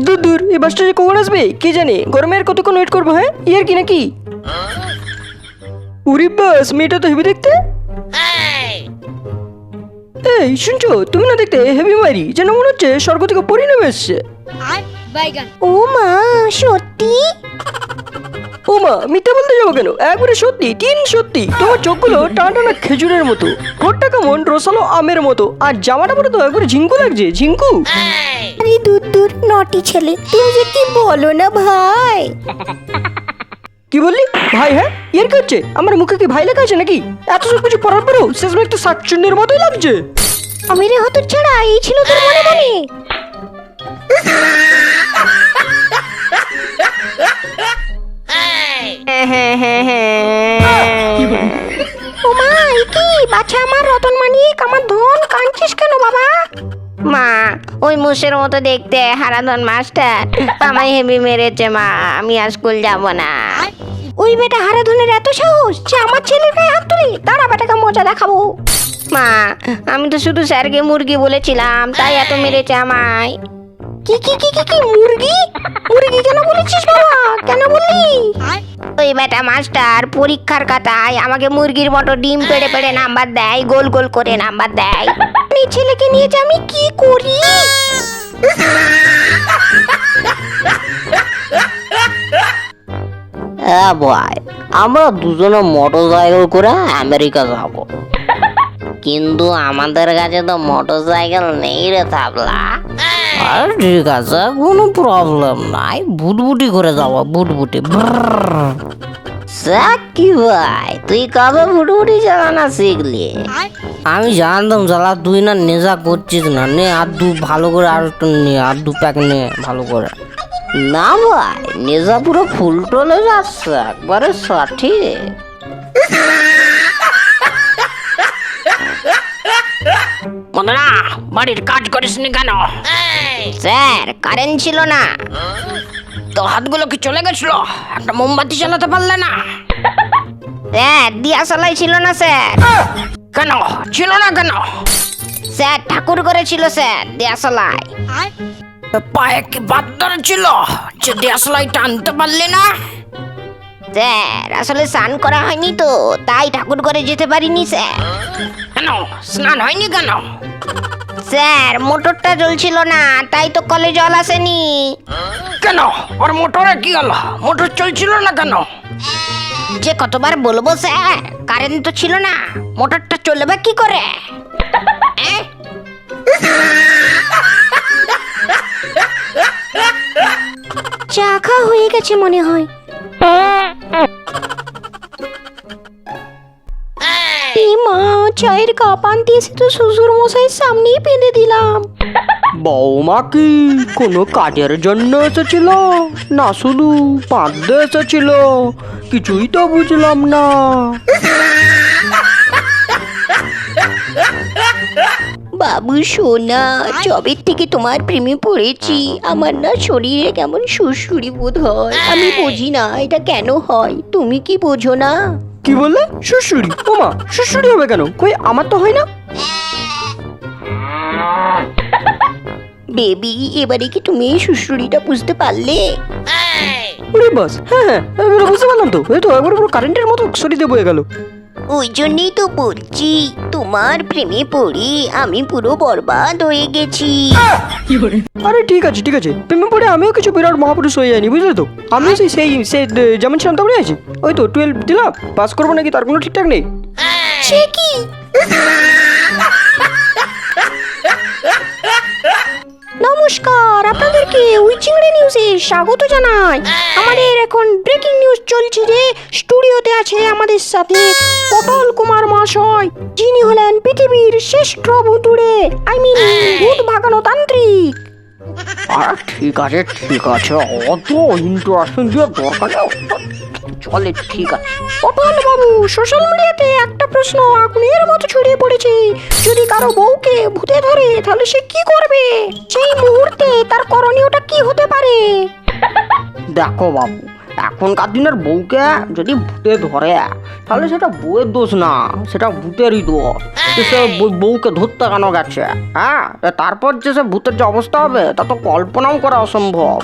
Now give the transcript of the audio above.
দূর দূর, এই বাসটা যে কখন আসবে কে জানে, গরমে আর কতক্ষণ ওয়েট করবো। হ্যাঁ ইয়ার কি নাকি? উরি বাস, মেয়েটা তো হেভি দেখতে। এই শুনছো, তুমি না দেখতে হেভি মারি, যেন মনে হচ্ছে স্বর্গ থেকে পরি নেমে এসছে। ও মা, সত্যি? ও মা, মিথ্যা বলতে যাবো কেন, একবারে সত্যি, তিন সত্যি। তোমার চোখগুলো টানা টানা খেজুরের মতো, ঠোঁটটা কেমন রসালো আমের মতো, আর জামাটা পরে তো একবারে ঝিঙ্কু লাগছে, ঝিঙ্কু। আরে দূর দূর, নটি ছেলে, তুমি যে কি বলো না ভাই। কি বললি ভাই? হ্যাঁ ইয়ার কি হচ্ছে? আমার মুখে কি ভাই লেখা আছে নাকি? এত সব কিছু পড়ার পরেও শেষমে একটা শাকচুন্নির মতোই লাগছে। আমি রে হত ছাড়া, এই ছিল তোর মনে মনে। ও মা, এই কি বাচ্চা আমার, রতন মানিক আমার ধন, কাঁদছিস কেন বাবা? মা, ওই মুসের মতো দেখতে হারাধন মাস্টার আমায় হেভি মেরেছে মা, আমি আর স্কুল যাব না। ওই বেটা হারাধনের এত সাহস যে আমার ছেলের গায়ে হাত তুলে, দাঁড়া বেটাকে মজা দেখাবো। মা, আমি তো শুধু স্যারকে মুরগি বলেছিলাম, তাই এত মেরেছে আমায়। কি কি কি কি কি মুরগি? মুরগি কেন বলেছিস বাবা, কেন বললি? ওই বেটা মাস্টার পরীক্ষার খাতায় আমাকে মুরগির মতো ডিম পেড়ে পেড়ে নাম্বার দেয়, গোল গোল করে নাম্বার দেয়। এই ছেলেকে নিয়ে যে আমি কি করি? হ্যাঁ ভাই, আমরা দুজনে মোটর সাইকেল করে আমেরিকা যাব, কিন্তু আমাদের কাছে তো মোটর সাইকেল নেই রে থাবলা। আর ঠিক আছে, কোনো প্রবলেম নাই, বুটবুটি করে যাবো, বুটবুটি। কি ভাই, তুই কবে বুটবুটি চালানো শিখলি? আমি জানতাম চালা, তুই না নেশা করছিস না, নে আর দু ভালো করে, আর একটু নে, আর দু প্যাক নে ভালো করে। না ভাই, নেশা পুরো ফুল টলে যাচ্ছে, একবারে সঠিক। না, বাড়ির কাজ করিসনি কেন? স্যার, কারেন্ট ছিল না তো হাতগুলো কি চলে গেছিল? একটা মোমবাতি চালাতে পারলে না? স্যার, দিয়াশলাই ছিল না স্যার। কেন ছিল না কেন? স্যার, ঠাকুর করেছিল স্যার দিয়াশলাই। পায়ে কি বাদ ছিল যে দিয়াশলাই টানতে পারলে না? স্যার, আসলে স্নান করা হয়নি তো, তাই ঠাকুর করে যেতে পারিনি স্যার। কেন স্নান হয়নি কেন? স্যার, মোটরটা জ্বলছিল না, তাই তো কলে জল আসেনি। কেন, ওর মোটরে কি হলো? মোটর চলছিল না কেন? যে কতবার বলবো স্যার, কারেন্ট তো ছিল না, মোটরটা চলবে কি করে? চা খাওয়া হয়ে গেছে মনে হয়। এই মা, চায়ের কাপ আনতে এসে তো শ্বশুর মশাইয়ের সামনেই পেঁদে দিলাম। বৌমা কি কোনো কাজের জন্য এসেছিল, না শুধু পাঁদতে এসেছিল? কিছুই তো বুঝলাম না। বাবু সোনা, জবের থেকে তোমার প্রেমে পড়েছি। আমার না শরীরে কেমন সুরসুরি বোধ হয়, আমি বুঝি না এটা কেন হয়, তুমি কি বোঝো না? কি বললে? শ্বশুরি? ও মা, শ্বশুরি হবে কেন? কই আমার তো হয় না। বেবি, এবারে কি তুমি এই সুরসুরিটা বুঝতে পারলে? ওরে বাস, হ্যাঁ হ্যাঁ, এবারে বুঝতে পারলাম তো। এই তো একবার পুরো কারেন্টের মতো শরীরে বয়ে গেল। ওই জন্যই তো বলছি, তোমার প্রেমে পড়ে আমি পুরো বরবাদ হয়ে গেছি। আরে ঠিক আছে ঠিক আছে, প্রেমে পড়ে আমিও কিছু বিরাট মহাপুরুষ হয়ে যায়নি, বুঝলে তো? আমিও সেই যেমন ছিলাম তেমনই আছি। ওই তো 12 দিলাম, পাস করবো নাকি তার কোনো ঠিকঠাক নেই। সে কি? নমস্কার, আপনাদেরকে উইচিংড়ি নিউজে স্বাগত জানাই। আমাদের এখন ব্রেকিং নিউজ চলছে যে স্টুডিওতে আছে আমাদের সাথে পটল কুমার মহাশয়, যিনি হলেন পৃথিবীর শ্রেষ্ঠ ভুতুড়ে, ভূত ভাগানো তান্ত্রিক। আর ঠিক আছে ঠিক আছে, অত ইন্টারেস্টিং যে দরকার নেই, চলে ঠিক আছে। পটল বাবু, সোশ্যাল মিডিয়াতে একটা প্রশ্ন আগুনের মতো ছড়িয়ে পড়েছে, যদি কারো বউকে ভূতে ধরে তাহলে সে কি করবে? সেই মুহূর্তে তার করণীয়টা কি হতে পারে? দেখো বাবু, এখনকার দিনের বউকে যদি ভূতে ধরে তাহলে সেটা বউয়ের দোষ না, সেটা ভূতেরই দোষ। যে সে বউকে ধরতে কেন গেছে, হ্যাঁ? তারপর যে সে ভূতের যে অবস্থা হবে তা তো কল্পনাও করা অসম্ভব।